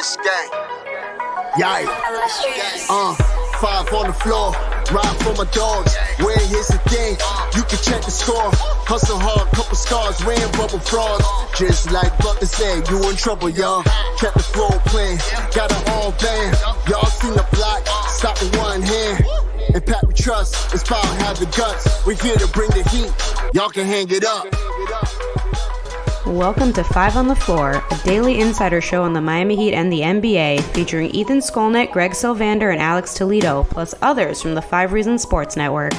Postgame. Yikes. 5 on the floor. Ride for my dogs. Where here's the thing, you can check the score. Hustle hard, couple scars, wearing rubber frauds. Just like Butler said, you in trouble, y'all. Kept the flow playing, got it all band. Y'all seen the block, stop with one hand. And Pat, we trust, it's power, have the guts. We're here to bring the heat, y'all can hang it up. Welcome to 5 on the Floor, a daily insider show on the Miami Heat and the NBA, featuring Ethan Skolnick, Greg Sylvander, and Alex Toledo, plus others from the 5 Reasons Sports Network.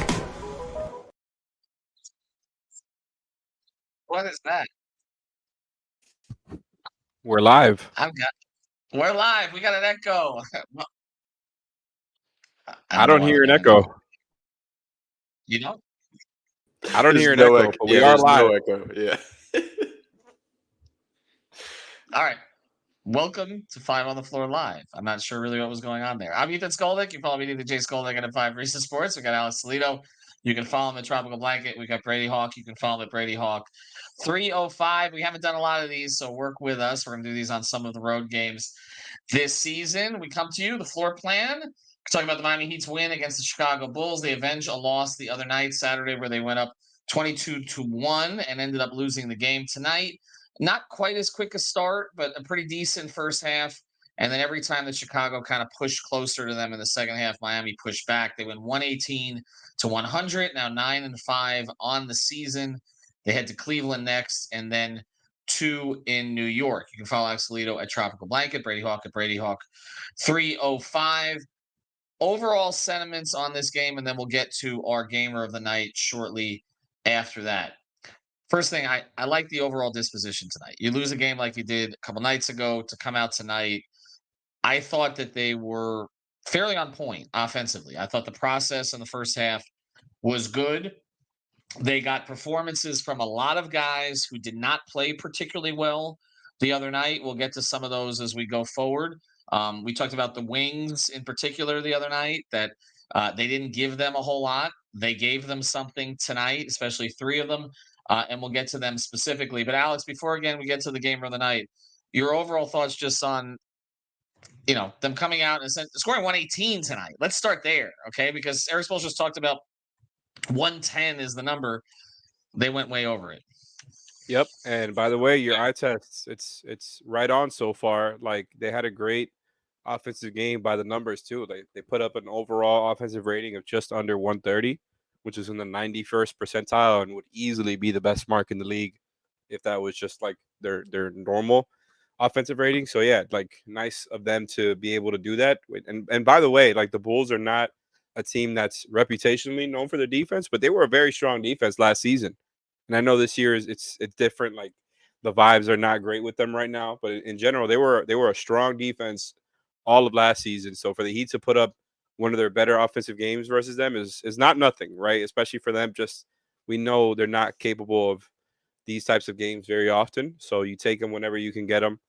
What is that? We're live. We're live. We got an echo. I don't hear an echo. You know? I don't hear an echo, but we are live. No echo. Yeah. All right. Welcome to 5 on the Floor Live. I'm not sure really what was going on there. I'm Ethan Skolnick. You follow me to Jay Skolnick at 5 Reasons Sports. We got Alex Toledo. You can follow him at Tropical Blanket. We got Brady Hawk. You can follow him at Brady Hawk 305. We haven't done a lot of these, so work with us. We're going to do these on some of the road games this season. We come to you, the floor plan. We're talking about the Miami Heat's win against the Chicago Bulls. They avenged a loss the other night, Saturday, where they went up 22-1 and ended up losing the game tonight. Not quite as quick a start, but a pretty decent first half. And then every time that Chicago kind of pushed closer to them in the second half, Miami pushed back. They went 118-100, now 9-5 on the season. They head to Cleveland next, and then 2 in New York. You can follow Alex Toledo at Tropical Blanket, Brady Hawk at Brady Hawk 305. Overall sentiments on this game, and then we'll get to our gamer of the night shortly after that. First thing, I like the overall disposition tonight. You lose a game like you did a couple nights ago to come out tonight. I thought that they were fairly on point offensively. I thought the process in the first half was good. They got performances from a lot of guys who did not play particularly well the other night. We'll get to some of those as we go forward. We talked about the wings in particular the other night, that they didn't give them a whole lot. They gave them something tonight, especially 3 of them. And we'll get to them specifically. But Alex, before again we get to the game of the night, your overall thoughts just on, them coming out and scoring 118 tonight. Let's start there, okay? Because Eric Spoelstra just talked about 110 is the number. They went way over it. Yep. And by the way, your eye tests, it's right on so far. Like, they had a great offensive game by the numbers too. They put up an overall offensive rating of just under 130. Which is in the 91st percentile and would easily be the best mark in the league if that was just like their normal offensive rating. So yeah, like, nice of them to be able to do that. And by the way, like, the Bulls are not a team that's reputationally known for their defense, but they were a very strong defense last season. And I know this year it's different. Like, the vibes are not great with them right now, but in general, they were a strong defense all of last season. So for the Heat to put up one of their better offensive games versus them is not nothing, right? Especially for them. Just, we know they're not capable of these types of games very often. So you take them whenever you can get them.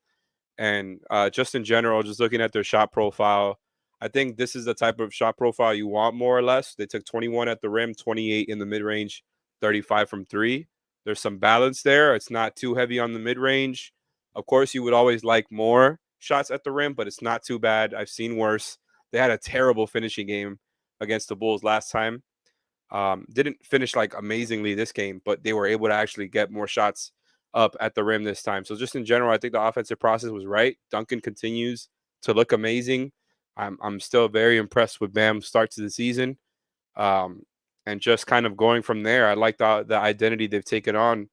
And just in general, just looking at their shot profile, I think this is the type of shot profile you want, more or less. They took 21 at the rim, 28 in the mid-range, 35 from 3. There's some balance there. It's not too heavy on the mid-range. Of course, you would always like more shots at the rim, but it's not too bad. I've seen worse. They had a terrible finishing game against the Bulls last time. Didn't finish like amazingly this game, but they were able to actually get more shots up at the rim this time. So just in general, I think the offensive process was right. Duncan continues to look amazing. I'm still very impressed with Bam's start to the season. And just kind of going from there, I like the identity they've taken on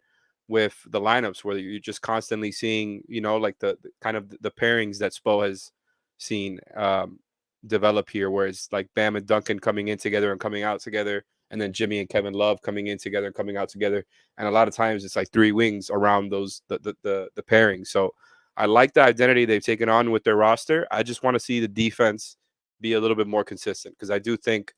with the lineups, where you're just constantly seeing, like the kind of the pairings that Spo has seen develop here, where it's like Bam and Duncan coming in together and coming out together, and then Jimmy and Kevin Love coming in together and coming out together. And a lot of times it's like 3 wings around those the pairing. So I like the identity they've taken on with their roster. I just want to see the defense be a little bit more consistent, because I do think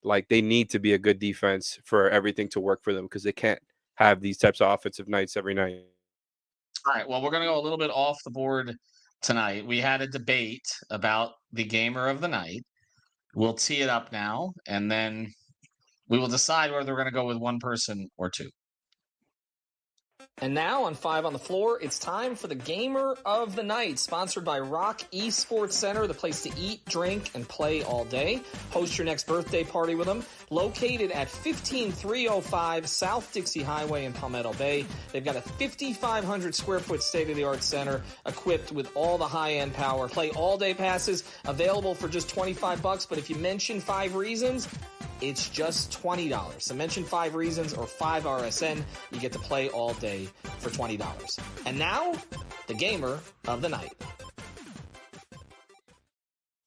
like they need to be a good defense for everything to work for them, because they can't have these types of offensive nights every night. All right. Well, we're going to go a little bit off the board tonight. We had a debate about the gamer of the night. We'll tee it up now, and then we will decide whether we're going to go with one person or 2. And now on 5 on the Floor, it's time for the Gamer of the Night, sponsored by Rock Esports Center, the place to eat, drink, and play all day. Host your next birthday party with them. Located at 15305 South Dixie Highway in Palmetto Bay. They've got a 5,500 square foot state-of-the-art center equipped with all the high-end power. Play all-day passes available for just $25, but if you mention 5 reasons, it's just $20. So mention 5 reasons or 5 RSN. You get to play all day for $20. And now, the Gamer of the Night.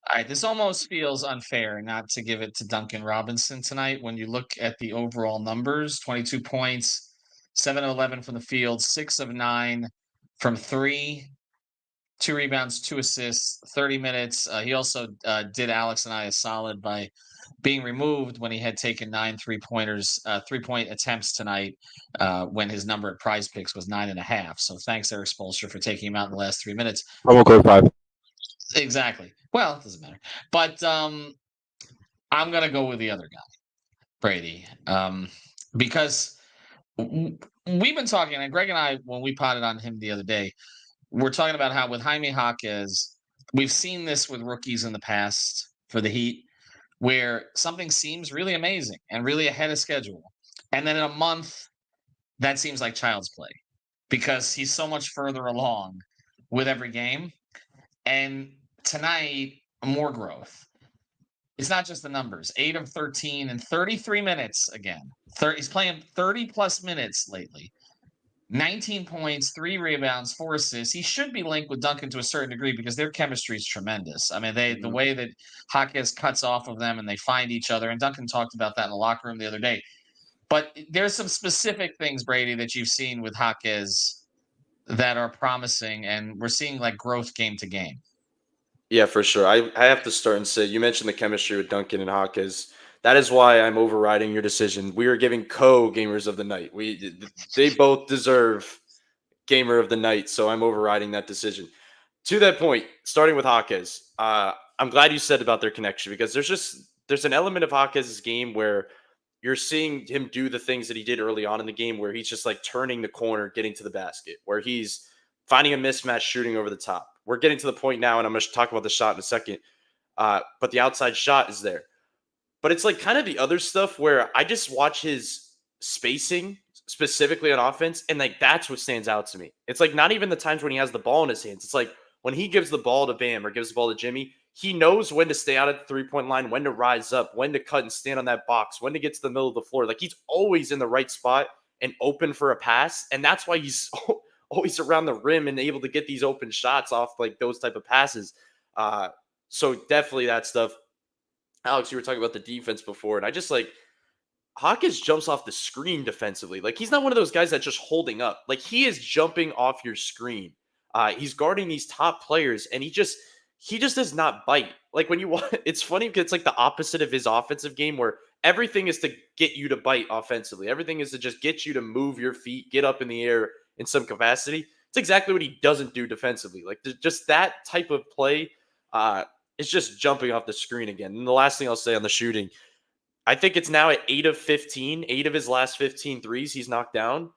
All right, this almost feels unfair not to give it to Duncan Robinson tonight. When you look at the overall numbers, 22 points, 7 of 11 from the field, 6 of 9 from 3, 2 rebounds, 2 assists, 30 minutes. He also did Alex and I a solid by being removed when he had taken 9 3-pointers, 3-point attempts tonight, when his number at Prize Picks was 9.5. So thanks, Eric Spoelstra, for taking him out in the last 3 minutes. I'm gonna go 5. Exactly. Well, it doesn't matter. But I'm gonna go with the other guy, Brady, because we've been talking, and Greg and I, when we potted on him the other day, we're talking about how with Jaime Jaquez, we've seen this with rookies in the past for the Heat, where something seems really amazing and really ahead of schedule. And then in a month, that seems like child's play because he's so much further along with every game. And tonight, more growth. It's not just the numbers. 8 of 13 and 33 minutes again. He's playing 30-plus minutes lately. 19 points, 3 rebounds, 4 assists. He should be linked with Duncan to a certain degree because their chemistry is tremendous. I mean, the way that Jaquez cuts off of them and they find each other, and Duncan talked about that in the locker room the other day. But there's some specific things, Brady, that you've seen with Jaquez that are promising, and we're seeing like growth game to game. Yeah, for sure. I have to start and say, you mentioned the chemistry with Duncan and Jaquez. That is why I'm overriding your decision. We are giving co-gamers of the night. They both deserve gamer of the night, so I'm overriding that decision. To that point, starting with Jaquez, I'm glad you said about their connection because there's an element of Jaquez's game where you're seeing him do the things that he did early on in the game where he's just like turning the corner, getting to the basket, where he's finding a mismatch, shooting over the top. We're getting to the point now, and I'm going to talk about the shot in a second, but the outside shot is there. But it's like kind of the other stuff where I just watch his spacing specifically on offense, and like that's what stands out to me. It's like not even the times when he has the ball in his hands. It's like when he gives the ball to Bam or gives the ball to Jimmy, he knows when to stay out at the 3-point line, when to rise up, when to cut and stand on that box, when to get to the middle of the floor. Like he's always in the right spot and open for a pass, and that's why he's always around the rim and able to get these open shots off like those type of passes. So definitely that stuff. Alex, you were talking about the defense before, and I just like Jaquez jumps off the screen defensively. Like he's not one of those guys that's just holding up. Like he is jumping off your screen. He's guarding these top players, and he just does not bite. Like when you want, it's funny because it's like the opposite of his offensive game where everything is to get you to bite offensively. Everything is to just get you to move your feet, get up in the air in some capacity. It's exactly what he doesn't do defensively. Like just that type of play is just jumping off the screen again. And the last thing I'll say on the shooting, I think it's now at 8 of 15, 8 of his last 15 threes he's knocked down.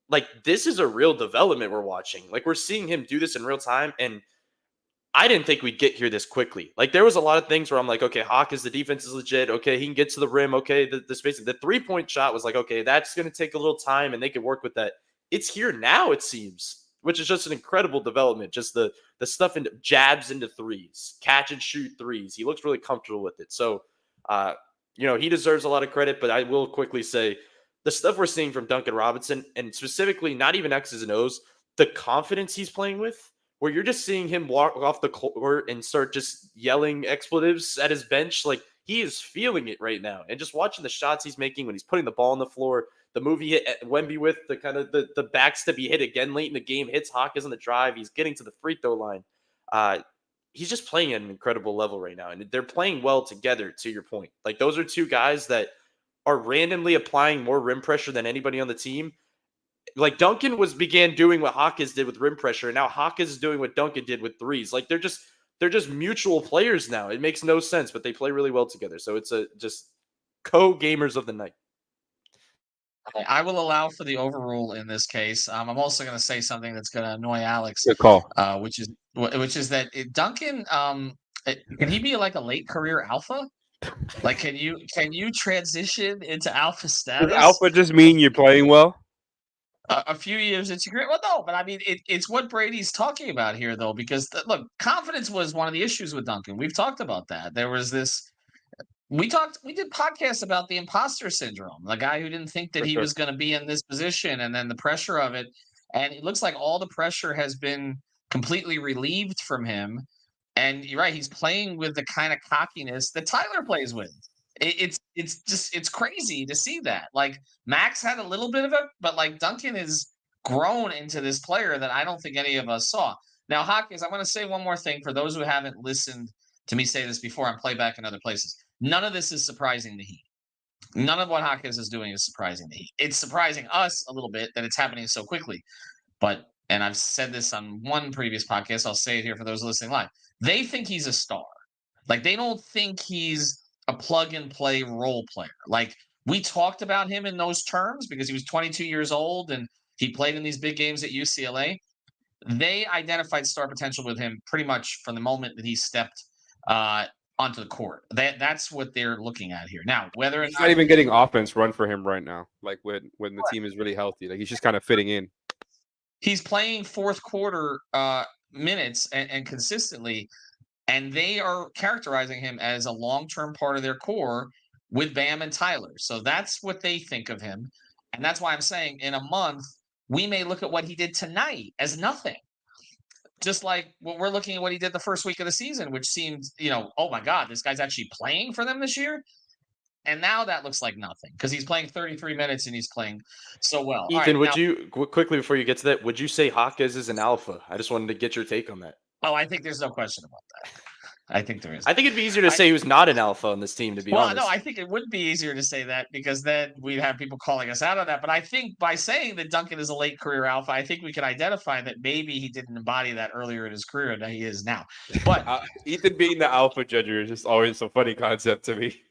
Like this is a real development we're watching. Like we're seeing him do this in real time. And I didn't think we'd get here this quickly. Like there was a lot of things where I'm like, okay, Jaquez, the defense is legit. Okay, he can get to the rim. Okay, the spacing, the 3-point shot was like, okay, that's going to take a little time and they could work with that. It's here now, it seems, which is just an incredible development. Just the stuff into jabs into threes, catch and shoot threes. He looks really comfortable with it. So, he deserves a lot of credit, but I will quickly say the stuff we're seeing from Duncan Robinson, and specifically not even X's and O's, the confidence he's playing with, where you're just seeing him walk off the court and start just yelling expletives at his bench. Like he is feeling it right now. And just watching the shots he's making when he's putting the ball on the floor, the move he hit at Wemby with, the kind of the backstep he hit again late in the game, hits Jaquez on the drive. He's getting to the free throw line. He's just playing at an incredible level right now. And they're playing well together, to your point. Like those are two guys that are randomly applying more rim pressure than anybody on the team. Like Duncan began doing what Jaquez did with rim pressure, and now Jaquez is doing what Duncan did with threes. Like they're just mutual players now. It makes no sense, but they play really well together. So it's just co-gamers of the night. I will allow for the overrule in this case. I'm also going to say something that's going to annoy Alex, Good call. which is that Duncan. Can he be like a late career alpha? Like, can you transition into alpha Does status? alpha just mean you're playing well? A few years into great. Well, no, but I mean, it's what Brady's talking about here, though, because look, confidence was one of the issues with Duncan. We've talked about that. There was this. We did podcasts about the imposter syndrome, the guy who didn't think that For he sure. was going to be in this position, and then the pressure of it. And it looks like all the pressure has been completely relieved from him. And you're right, he's playing with the kind of cockiness that Tyler plays with. It's crazy to see that. Like Max had a little bit of it, but like Duncan is grown into this player that I don't think any of us saw. Now, Hawkins, I want to say one more thing for those who haven't listened to me say this before on playback in other places. None of this is surprising to Heat. None of what Hawkins is doing is surprising to Heat. It's surprising us a little bit that it's happening so quickly. But, and I've said this on one previous podcast, I'll say it here for those listening live. They think he's a star. Like, they don't think he's a plug and play role player. Like, we talked about him in those terms because he was 22 years old and he played in these big games at UCLA. They identified star potential with him pretty much from the moment that he stepped onto the court. That's what they're looking at here. Now, whether he's not even getting offense run for him right now, like when the team is really healthy. Like he's just kind of fitting in. He's playing fourth quarter minutes and consistently, and they are characterizing him as a long-term part of their core with Bam and Tyler. So that's what they think of him. And that's why I'm saying in a month, we may look at what he did tonight as nothing. Just like what we're looking at what he did the first week of the season, which seemed, oh my God, this guy's actually playing for them this year. And now that looks like nothing because he's playing 33 minutes and he's playing so well. Ethan, would you quickly before you get to that, would you say Jaquez is an alpha? I just wanted to get your take on that. Oh, I think there's no question about that. I think there is. I think it'd be easier to say who's not an alpha on this team, to be honest. Well, no, I think it would be easier to say that because then we'd have people calling us out on that. But I think by saying that Duncan is a late career alpha, I think we can identify that maybe he didn't embody that earlier in his career and he is now. But Ethan being the alpha judger is just always a funny concept to me.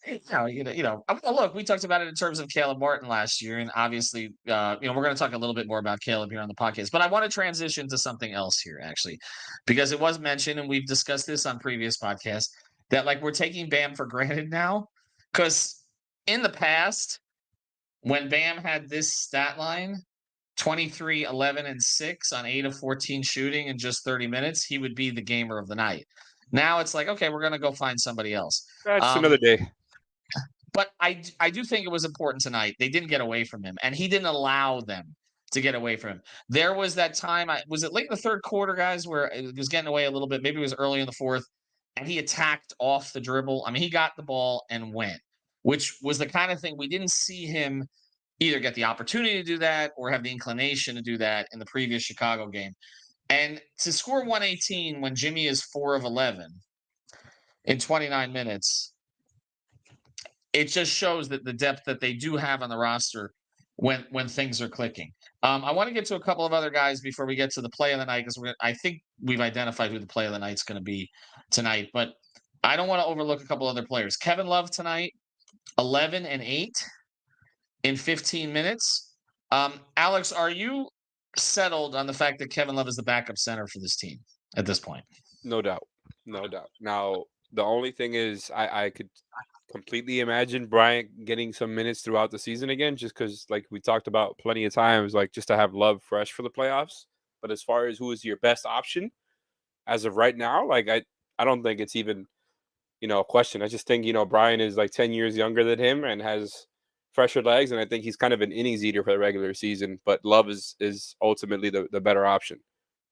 Look, we talked about it in terms of Caleb Martin last year, and obviously, we're going to talk a little bit more about Caleb here on the podcast. But I want to transition to something else here, actually, because it was mentioned, and we've discussed this on previous podcasts, that like we're taking Bam for granted now, because in the past, when Bam had this stat line, 23, 11, and 6 on 8 of 14 shooting in just 30 minutes, he would be the gamer of the night. Now it's like, okay, we're going to go find somebody else. That's another day. But I do think it was important tonight. They didn't get away from him, and he didn't allow them to get away from him. There was that time, was it late in the third quarter, guys, where it was getting away a little bit? Maybe it was early in the fourth, and he attacked off the dribble. I mean, he got the ball and went, which was the kind of thing we didn't see him either get the opportunity to do that or have the inclination to do that in the previous Chicago game. And to score 118 when Jimmy is 4 of 11 in 29 minutes, it just shows that the depth that they do have on the roster when things are clicking. I want to get to a couple of other guys before we get to the play of the night because I think we've identified who the play of the night is going to be tonight. But I don't want to overlook a couple other players. Kevin Love tonight, 11 and 8 in 15 minutes. Alex, are you settled on the fact that Kevin Love is the backup center for this team at this point? No doubt. Now, the only thing is I could completely imagine Bryant getting some minutes throughout the season again, just because, like we talked about plenty of times, like just to have Love fresh for the playoffs. But as far as who is your best option as of right now, like I don't think it's even, a question. I just think, Bryant is like 10 years younger than him and has fresher legs, and I think he's kind of an innings eater for the regular season. But Love is ultimately the better option.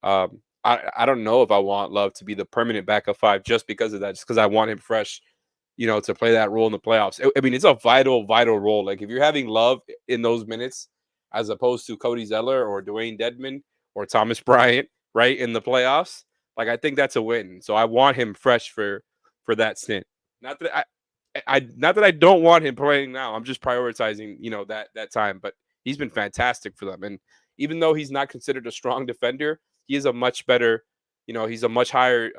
I don't know if I want Love to be the permanent backup 5 just because of that, just because I want him fresh, to play that role in the playoffs. I mean, it's a vital role. Like if you're having Love in those minutes, as opposed to Cody Zeller or Dwayne Dedmon or Thomas Bryant, right, in the playoffs, like I think that's a win. So I want him fresh for that stint. Not that I don't want him playing now. I'm just prioritizing, that time. But he's been fantastic for them. And even though he's not considered a strong defender, he is a much better, he's a much higher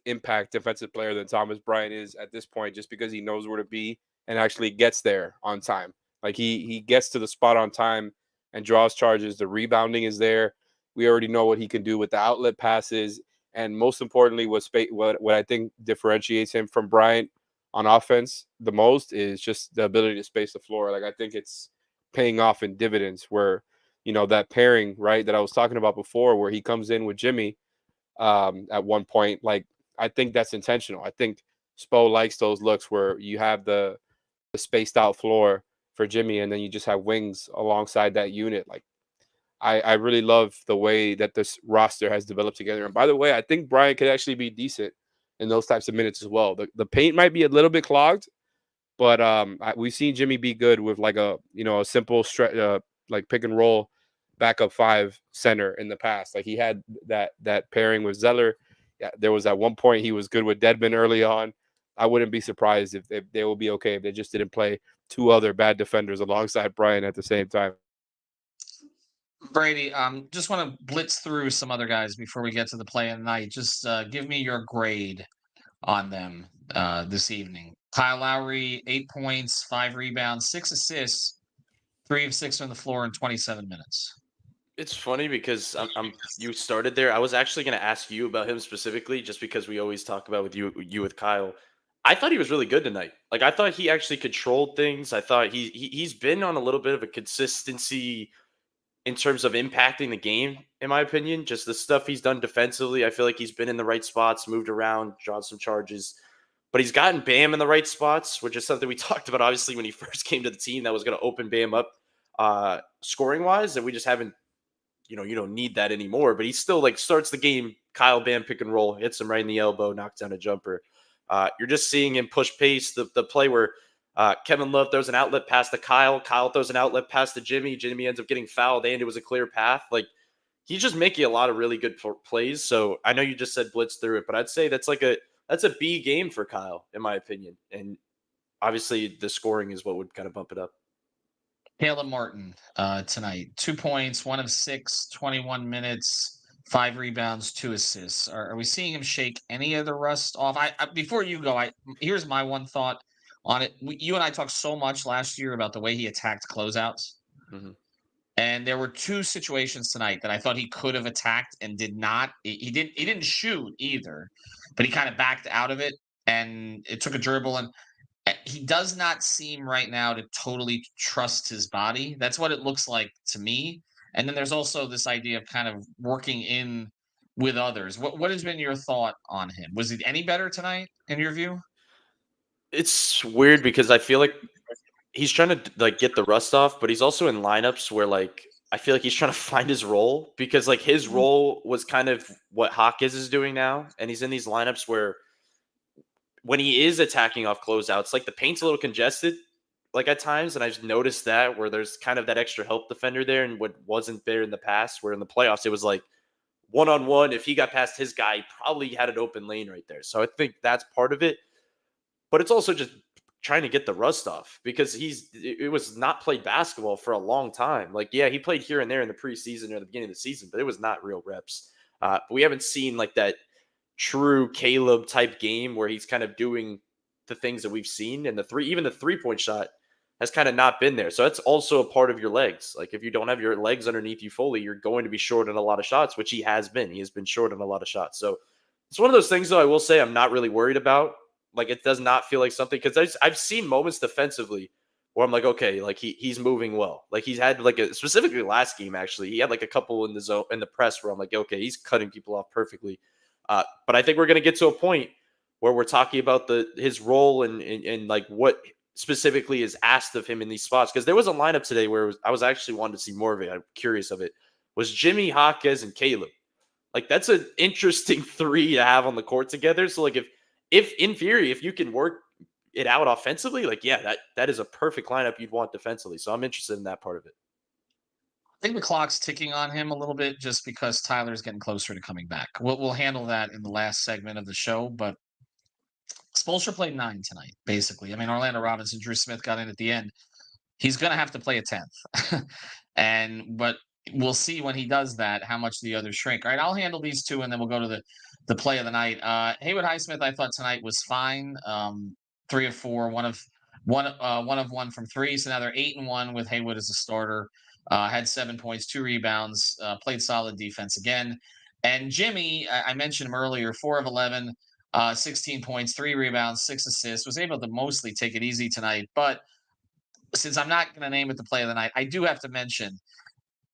impact defensive player than Thomas Bryant is at this point, just because he knows where to be and actually gets there on time. Like he gets to the spot on time and draws charges. The rebounding is there. We already know what he can do with the outlet passes, and most importantly, what I think differentiates him from Bryant on offense the most is just the ability to space the floor. Like I think it's paying off in dividends where, that pairing, right, that I was talking about before, where he comes in with Jimmy at one point. Like I think that's intentional. I think Spo likes those looks where you have the spaced out floor for Jimmy, and then you just have wings alongside that unit. Like I really love the way that this roster has developed together. And by the way, I think Bryant could actually be decent in those types of minutes as well. The paint might be a little bit clogged, but we've seen Jimmy be good with like a simple like pick and roll backup 5 center in the past. Like he had that pairing with Zeller. Yeah, there was at one point he was good with Dedmon early on. I wouldn't be surprised if they will be okay if they just didn't play 2 other bad defenders alongside Bryant at the same time. Brady, just want to blitz through some other guys before we get to the play of the night. Just give me your grade on them this evening. Kyle Lowry, 8 points, 5 rebounds, 6 assists, 3 of 6 on the floor in 27 minutes. It's funny because you started there. I was actually going to ask you about him specifically, just because we always talk about you with Kyle. I thought he was really good tonight. Like I thought he actually controlled things. I thought he's been on a little bit of a consistency in terms of impacting the game, in my opinion. Just the stuff he's done defensively, I feel like he's been in the right spots, moved around, drawn some charges. But he's gotten Bam in the right spots, which is something we talked about, obviously, when he first came to the team, that was going to open Bam up scoring-wise, and we just haven't, you don't need that anymore. But he still, like, starts the game, Kyle Bam pick and roll, hits him right in the elbow, knocks down a jumper. You're just seeing him push pace, the play where Kevin Love throws an outlet pass to Kyle. Kyle throws an outlet pass to Jimmy. Jimmy ends up getting fouled, and it was a clear path. Like, he's just making a lot of really good plays. So I know you just said blitz through it, but I'd say that's a B game for Kyle, in my opinion. And obviously the scoring is what would kind of bump it up. Caleb Martin tonight, 2 points, 1 of 6, 21 minutes, 5 rebounds, 2 assists. Are we seeing him shake any of the rust off? Before you go, here's my one thought on it. You and I talked so much last year about the way he attacked closeouts. Mm-hmm. And there were 2 situations tonight that I thought he could have attacked and did not. He didn't shoot either, but he kind of backed out of it, and it took a dribble. And he does not seem right now to totally trust his body. That's what it looks like to me. And then there's also this idea of kind of working in with others. What has been your thought on him? Was it any better tonight in your view? It's weird because I feel like he's trying to like get the rust off, but he's also in lineups where like I feel like he's trying to find his role, because like his role was kind of what Jaquez is doing now, and he's in these lineups where when he is attacking off closeouts, like the paint's a little congested, like at times, and I've noticed that where there's kind of that extra help defender there, and what wasn't there in the past, where in the playoffs it was like one-on-one. If he got past his guy, he probably had an open lane right there. So I think that's part of it, but it's also just trying to get the rust off, because it was not played basketball for a long time. Like, yeah, he played here and there in the preseason or the beginning of the season, but it was not real reps. But we haven't seen like that true Caleb type game where he's kind of doing the things that we've seen. And even the 3-point shot has kind of not been there. So that's also a part of your legs. Like if you don't have your legs underneath you fully, you're going to be short on a lot of shots, which he has been. He has been short on a lot of shots. So it's one of those things, though, I will say I'm not really worried about. Like, it does not feel like something, because I've seen moments defensively where I'm like, okay, like he's moving well. Like he's had like specifically last game, actually, he had like a couple in the zone, in the press, where I'm like, okay, he's cutting people off perfectly. But I think we're going to get to a point where we're talking about his role and like what specifically is asked of him in these spots. Because there was a lineup today where I was actually wanting to see more of it. I'm curious of it. Was Jimmy, Jaquez, and Caleb. Like, that's an interesting 3 to have on the court together. So like if in theory, if you can work it out offensively, like, yeah, that is a perfect lineup you'd want defensively. So I'm interested in that part of it. I think the clock's ticking on him a little bit just because Tyler's getting closer to coming back. We'll handle that in the last segment of the show, but Spoelstra played 9 tonight, basically. I mean, Orlando Robinson, Drew Smith got in at the end. He's going to have to play a 10th. But we'll see when he does that, how much the others shrink. All right, I'll handle these 2, and then we'll go to the play of the night. Haywood Highsmith, I thought tonight was fine. 3 of 4, 1 one of one from three. So now they're 8-1 with Haywood as a starter. Had 7 points, 2 rebounds, played solid defense again. And Jimmy, I mentioned him earlier, 4 of 11, 16 points, 3 rebounds, 6 assists. Was able to mostly take it easy tonight. But since I'm not going to name it the play of the night, I do have to mention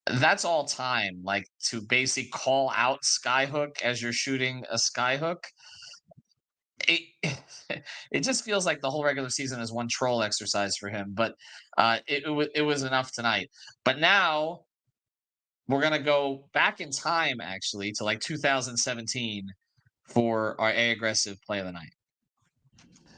that's all time. Like to basically call out Skyhook as you're shooting a Skyhook. It, it just feels like the whole regular season is one troll exercise for him. But it was enough tonight. But now we're going to go back in time, actually, to like 2017 for our A Aggressive play of the night.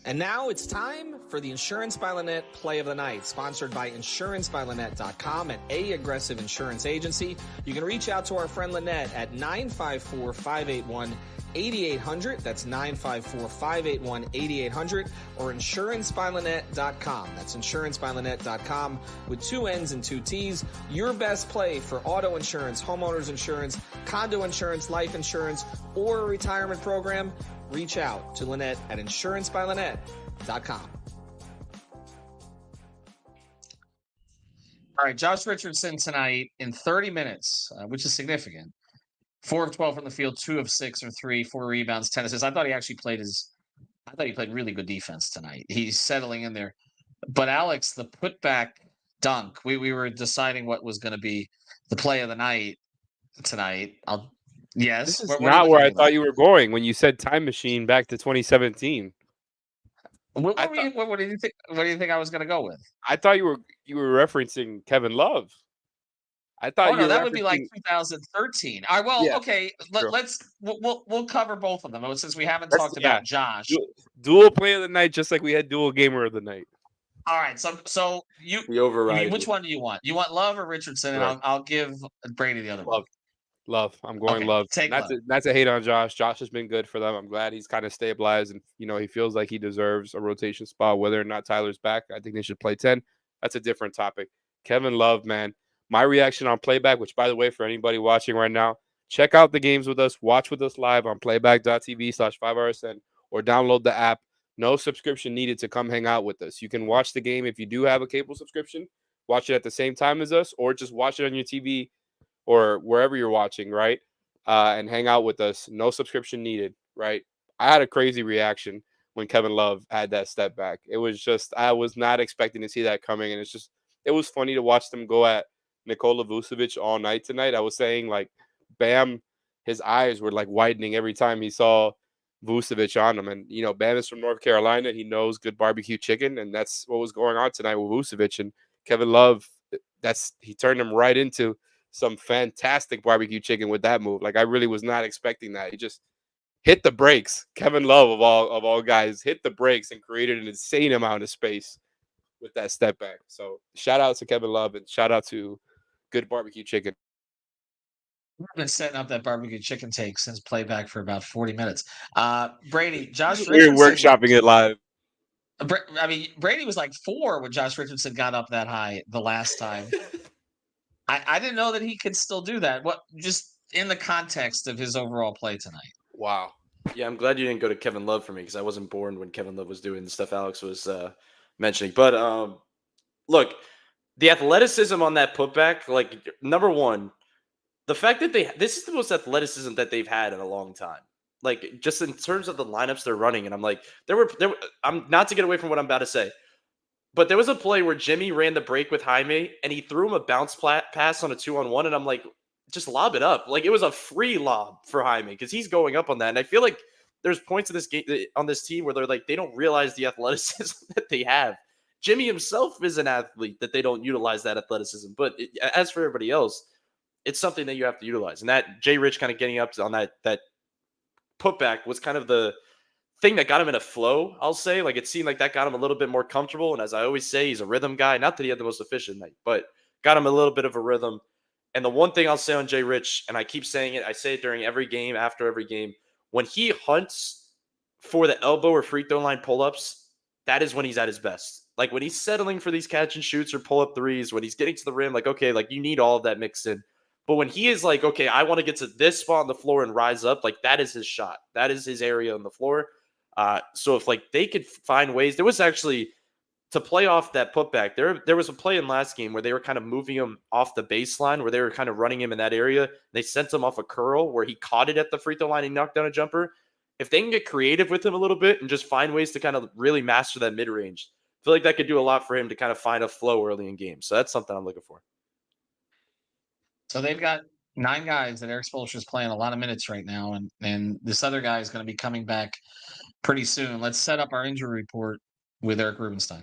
And now it's time for the Insurance by Lynette Play of the Night, sponsored by InsuranceByLynette.com and A Aggressive Insurance Agency. You can reach out to our friend Lynette at 954-581-8800. That's 954-581-8800 or InsuranceByLynette.com. That's InsuranceByLynette.com with 2 N's and 2 T's. Your best play for auto insurance, homeowners insurance, condo insurance, life insurance, or a retirement program. Reach out to Lynette at InsuranceByLynette.com. All right, Josh Richardson tonight in 30 minutes, which is significant. 4 of 12 from the field, 2 of 6 or 3, 4 rebounds, 10 assists. I thought he played really good defense tonight. He's settling in there. But Alex, the putback dunk, we were deciding what was going to be the play of the night tonight. Yes. This is not where I thought you were going when you said time machine back to 2017. What do you think? What do you think I was going to go with? I thought you were referencing Kevin Love. I thought that would be like 2013. All right, well, yeah, okay. We'll cover both of them since we haven't talked about Josh. Dual play of the night, just like we had dual gamer of the night. All right, so we override. Which one do you want? You want Love or Richardson? Right. And I'll give Brady the other one. Love. I'm going Love. Not to hate on Josh. Josh has been good for them. I'm glad he's kind of stabilized and he feels like he deserves a rotation spot. Whether or not Tyler's back, I think they should play 10. That's a different topic. Kevin Love, man. My reaction on playback, which by the way, for anybody watching right now, check out the games with us. Watch with us live on playback.tv/5RSN or download the app. No subscription needed to come hang out with us. You can watch the game if you do have a cable subscription. Watch it at the same time as us, or just watch it on your TV or wherever you're watching, right? And hang out with us. No subscription needed, right? I had a crazy reaction when Kevin Love had that step back. It was just, I was not expecting to see that coming. And it was funny to watch them go at Nikola Vucevic all night tonight. I was saying, like, Bam, his eyes were like widening every time he saw Vucevic on him. And, Bam is from North Carolina. He knows good barbecue chicken. And that's what was going on tonight with Vucevic. And Kevin Love, he turned him right into some fantastic barbecue chicken with that move. Like, I really was not expecting that. He just hit the brakes. Kevin Love of all guys hit the brakes and created an insane amount of space with that step back. So shout out to Kevin Love and shout out to good barbecue chicken. I've been setting up that barbecue chicken take since playback for about 40 minutes. Brady, Josh Richardson. We're workshopping it live. I mean, Brady was like 4 when Josh Richardson got up that high the last time. I didn't know that he could still do that. What, just in the context of his overall play tonight? Wow. Yeah, I'm glad you didn't go to Kevin Love for me because I wasn't born when Kevin Love was doing the stuff Alex was mentioning. But look, the athleticism on that putback, like, number one, the fact that this is the most athleticism that they've had in a long time. Like, just in terms of the lineups they're running, and I'm like, I'm not to get away from what I'm about to say. But there was a play where Jimmy ran the break with Jaime, and he threw him a bounce pass on a 2-on-1, and I'm like, just lob it up. Like, it was a free lob for Jaime because he's going up on that. And I feel like there's points in this game on this team where they're like, they don't realize the athleticism that they have. Jimmy himself is an athlete that they don't utilize that athleticism. But as for everybody else, it's something that you have to utilize. And that Jay Rich kind of getting up on that putback was kind of the thing that got him in a flow, I'll say. Like, it seemed like that got him a little bit more comfortable. And as I always say, he's a rhythm guy. Not that he had the most efficient night, but got him a little bit of a rhythm. And the one thing I'll say on Jay Rich, and I keep saying it, I say it during every game, after every game, when he hunts for the elbow or free throw line pull-ups, that is when he's at his best. Like, when he's settling for these catch and shoots or pull-up threes, when he's getting to the rim, like, okay, like, you need all of that mixed in. But when he is like, okay, I want to get to this spot on the floor and rise up, like, that is his shot. That is his area on the floor. So if, like, they could find ways, there was actually to play off that putback, there was a play in last game where they were kind of moving him off the baseline, where they were kind of running him in that area. They sent him off a curl where he caught it at the free throw line and knocked down a jumper. If they can get creative with him a little bit and just find ways to kind of really master that mid range, I feel like that could do a lot for him to kind of find a flow early in games. So that's something I'm looking for. So they've got 9 guys that Eric Spoelstra is playing a lot of minutes right now, and this other guy is going to be coming back pretty soon. Let's set up our injury report with Eric Rubenstein.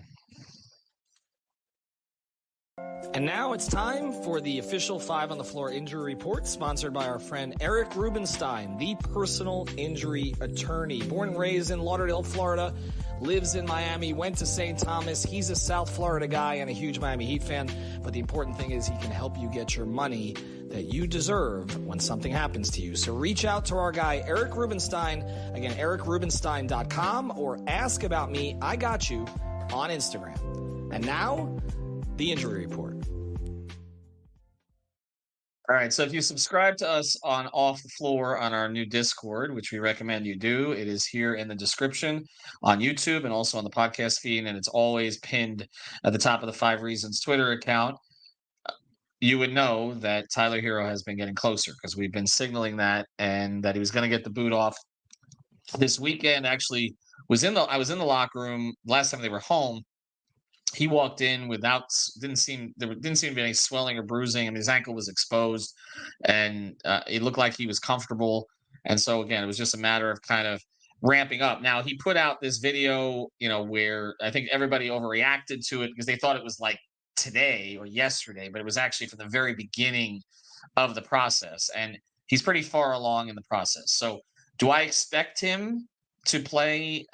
And now it's time for the official 5 on the Floor injury report, sponsored by our friend Eric Rubenstein, the personal injury attorney. Born and raised in Lauderdale, Florida, lives in Miami, went to St. Thomas. He's a South Florida guy and a huge Miami Heat fan. But the important thing is he can help you get your money that you deserve when something happens to you. So reach out to our guy, Eric Rubenstein. Again, ericrubenstein.com, or Ask About Me, I Got You, on Instagram. And now, the injury report. All right, so if you subscribe to us on Off the Floor on our new Discord, which we recommend you do, it is here in the description on YouTube and also on the podcast feed, and it's always pinned at the top of the 5 Reasons Twitter account. You would know that Tyler Hero has been getting closer because we've been signaling that, and that he was going to get the boot off this weekend. Actually, I was in the locker room last time they were home. He walked in without didn't seem to be any swelling or bruising, and his ankle was exposed, and it looked like he was comfortable. And so again, it was just a matter of kind of ramping up. Now he put out this video, where I think everybody overreacted to it because they thought it was like today or yesterday, but it was actually from the very beginning of the process, and he's pretty far along in the process. So do I expect him to play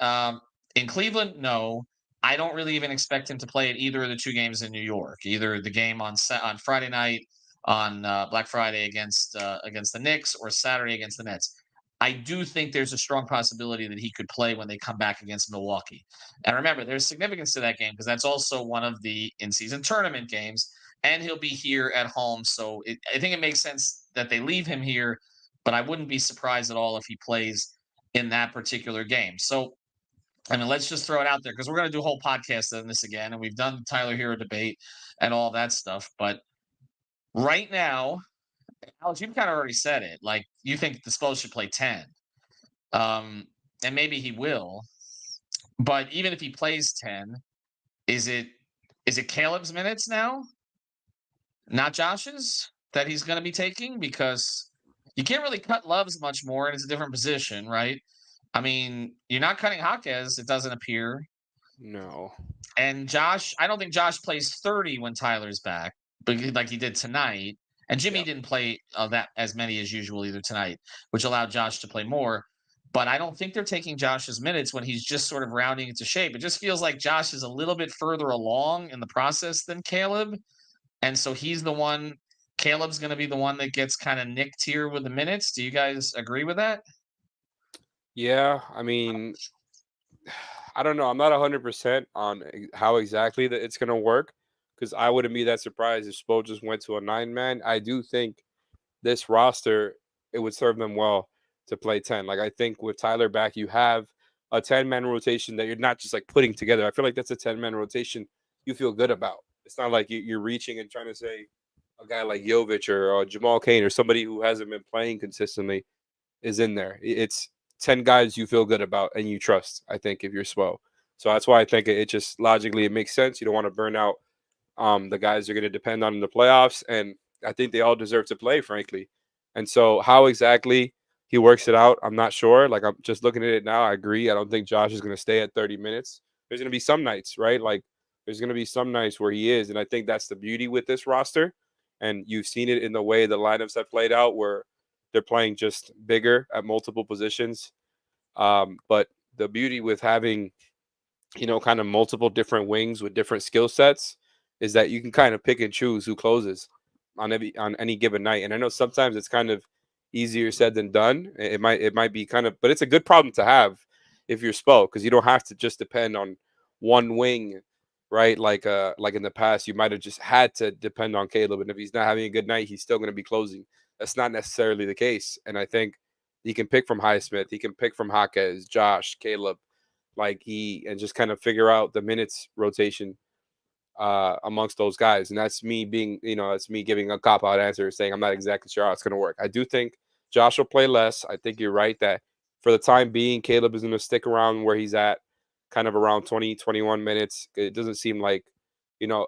in Cleveland? No. I don't really even expect him to play at either of the 2 games in New York, either the game on Friday night on Black Friday against the Knicks, or Saturday against the Nets. I do think there's a strong possibility that he could play when they come back against Milwaukee. And remember, there's significance to that game because that's also one of the in-season tournament games, and he'll be here at home. So I think it makes sense that they leave him here, but I wouldn't be surprised at all if he plays in that particular game. So I mean, let's just throw it out there because we're going to do a whole podcast on this again, and we've done the Tyler Hero debate and all that stuff. But right now, Alex, you've kind of already said it. Like, you think the Spurs should play 10, and maybe he will. But even if he plays 10, is it Caleb's minutes now, not Josh's, that he's going to be taking? Because you can't really cut Love's much more, and it's a different position, right? I mean, you're not cutting Jaquez, it doesn't appear. No. And Josh, I don't think Josh plays 30 when Tyler's back, but like he did tonight. And Jimmy didn't play that as many as usual either tonight, which allowed Josh to play more. But I don't think they're taking Josh's minutes when he's just sort of rounding into shape. It just feels like Josh is a little bit further along in the process than Caleb. And so he's the one, Caleb's going to be the one that gets kind of nicked here with the minutes. Do you guys agree with that? Yeah, I mean, I don't know. I'm not 100% on how exactly that it's going to work because I wouldn't be that surprised if Spo just went to a 9-man. I do think this roster, it would serve them well to play 10. Like, I think with Tyler back, you have a 10-man rotation that you're not just like putting together. I feel like that's a 10-man rotation you feel good about. It's not like you're reaching and trying to say a guy like Jovic or Jamal Cain or somebody who hasn't been playing consistently is in there. It's 10 guys you feel good about and you trust, I think, if you're Spo. So that's why I think it just logically it makes sense. You don't want to burn out the guys you're going to depend on in the playoffs. And I think they all deserve to play, frankly. And so how exactly he works it out, I'm not sure. Like, I'm just looking at it now. I agree. I don't think Josh is going to stay at 30 minutes. There's going to be some nights, right? Like, there's going to be some nights where he is. And I think that's the beauty with this roster. And you've seen it in the way the lineups have played out where they're playing just bigger at multiple positions. But the beauty with having, kind of multiple different wings with different skill sets is that you can kind of pick and choose who closes on any given night. And I know sometimes it's kind of easier said than done. It might be kind of, but it's a good problem to have if you're Spo, because you don't have to just depend on one wing, right? Like in the past, you might have just had to depend on Caleb. And if he's not having a good night, he's still going to be closing. That's not necessarily the case. And I think he can pick from Highsmith. He can pick from Jaquez, Josh, Caleb. and just kind of figure out the minutes rotation amongst those guys. And that's me being, it's me giving a cop out answer saying I'm not exactly sure how it's going to work. I do think Josh will play less. I think you're right that for the time being, Caleb is going to stick around where he's at, kind of around 20, 21 minutes. It doesn't seem like,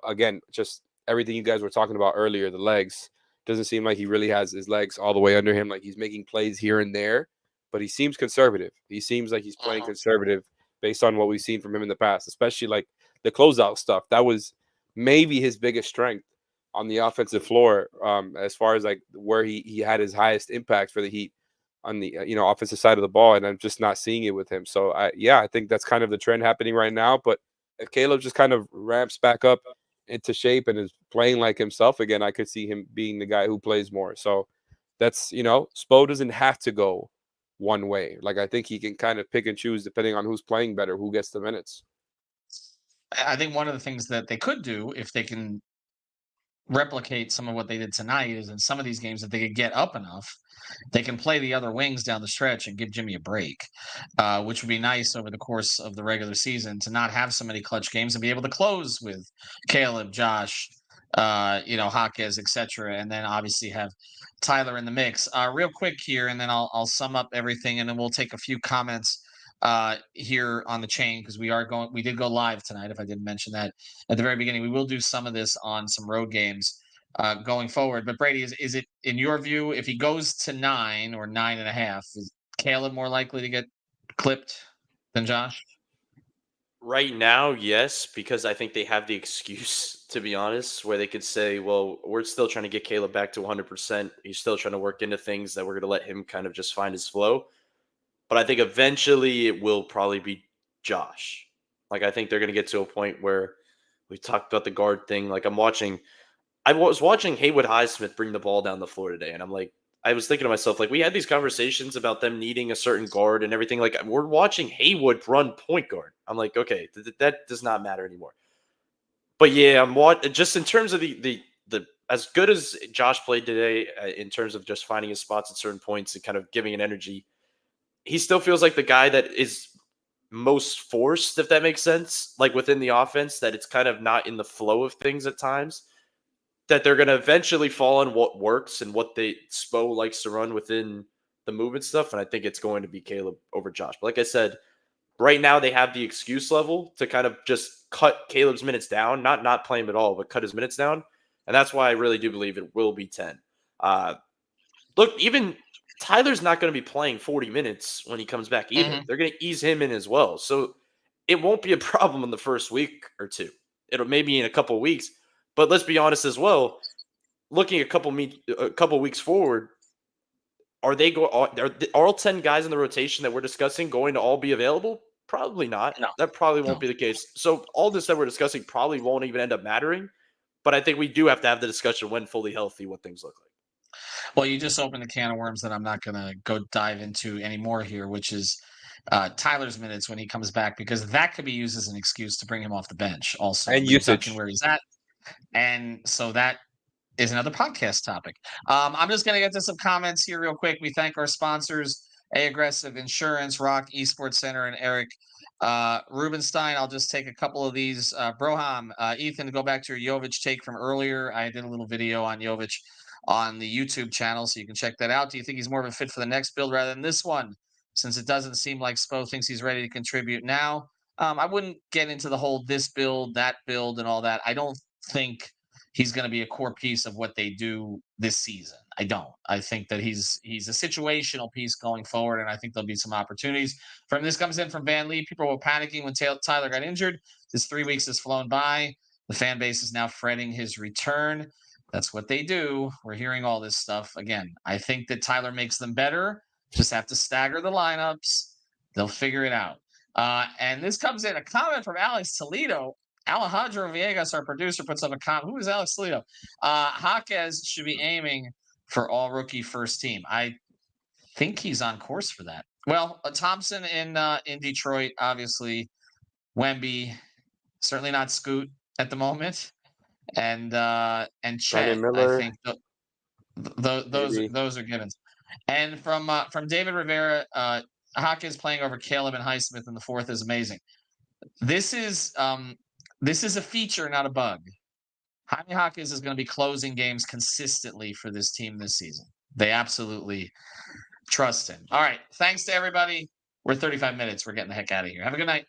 again, just everything you guys were talking about earlier, the legs, doesn't seem like he really has his legs all the way under him. Like he's making plays here and there, but he seems conservative. He seems like he's playing conservative based on what we've seen from him in the past, especially like the closeout stuff. That was maybe his biggest strength on the offensive floor, as far as like where he had his highest impact for the Heat on the offensive side of the ball, and I'm just not seeing it with him. So I think that's kind of the trend happening right now. But if Caleb just kind of ramps back up into shape and is playing like himself again, I could see him being the guy who plays more. So that's Spo doesn't have to go one way. Like I think he can kind of pick and choose depending on who's playing better, who gets the minutes. I think one of the things that they could do if they can replicate some of what they did tonight is in some of these games, if they could get up enough, they can play the other wings down the stretch and give Jimmy a break, which would be nice over the course of the regular season to not have so many clutch games and be able to close with Caleb, Josh, Jaquez, etc., and then obviously have Tyler in the mix. Real quick here, and then I'll sum up everything, and then we'll take a few comments here on the chain because we did go live tonight. If I didn't mention that at the very beginning, we will do some of this on some road games going forward. But Brady, is it in your view, if he goes to 9 or 9.5, is Caleb more likely to get clipped than Josh? Right now, yes, because I think they have the excuse, to be honest, where they could say, well, we're still trying to get Caleb back to 100%. He's still trying to work into things that we're going to let him kind of just find his flow. But I think eventually it will probably be Josh. Like, I think they're going to get to a point where we talked about the guard thing. Like, I was watching Haywood Highsmith bring the ball down the floor today, and I was thinking to myself, like, we had these conversations about them needing a certain guard and everything. Like, we're watching Haywood run point guard. I'm like, okay, that does not matter anymore. But yeah, just in terms of the as good as Josh played today, in terms of just finding his spots at certain points and kind of giving an energy, he still feels like the guy that is most forced, if that makes sense, like within the offense, that it's kind of not in the flow of things at times, that they're going to eventually fall on what works and what Spo likes to run within the movement stuff. And I think it's going to be Caleb over Josh. But like I said, right now they have the excuse level to kind of just cut Caleb's minutes down, not play him at all, but cut his minutes down. And that's why I really do believe it will be 10. Look, even Tyler's not going to be playing 40 minutes when he comes back either. Mm-hmm. They're going to ease him in as well. So it won't be a problem in the first week or two. It'll maybe in a couple of weeks. But let's be honest as well, looking a couple weeks forward, are all 10 guys in the rotation that we're discussing going to all be available? Probably not. No. That probably won't be the case. So all this that we're discussing probably won't even end up mattering. But I think we do have to have the discussion when fully healthy what things look like. Well, you just opened a can of worms that I'm not going to go dive into anymore here, which is Tyler's minutes when he comes back, because that could be used as an excuse to bring him off the bench also. And usage. Where he's at. And so that is another podcast topic. I'm just going to get to some comments here real quick. We thank our sponsors, A Aggressive Insurance, Rock Esports Center, and Eric Rubenstein. I'll just take a couple of these. Broham, Ethan, to go back to your Jovic take from earlier. I did a little video on Jovic on the YouTube channel, so you can check that out. Do you think he's more of a fit for the next build rather than this one, since it doesn't seem like Spo thinks he's ready to contribute now? I wouldn't get into the whole this build, that build, and all that. I don't think he's going to be a core piece of what they do this season. I don't. I think that he's a situational piece going forward, and I think there'll be some opportunities. This comes in from Van Lee. People were panicking when Tyler got injured. This 3 weeks has flown by. The fan base is now fretting his return. That's what they do. We're hearing all this stuff. Again, I think that Tyler makes them better. Just have to stagger the lineups. They'll figure it out. And this comes in a comment from Alex Toledo. Alejandro Villegas, our producer, puts up a comment. Who is Alex Toledo? Jaquez should be aiming for all rookie first team. I think he's on course for that. Well, Thompson in Detroit, obviously. Wemby, certainly not Scoot at the moment. And Chet, I think those are givens. And from David Rivera, Jaquez playing over Caleb and Highsmith in the fourth is amazing. This is a feature, not a bug. Jaime Jaquez is going to be closing games consistently for this team this season. They absolutely trust him. All right. Thanks to everybody. We're 35 minutes. We're getting the heck out of here. Have a good night.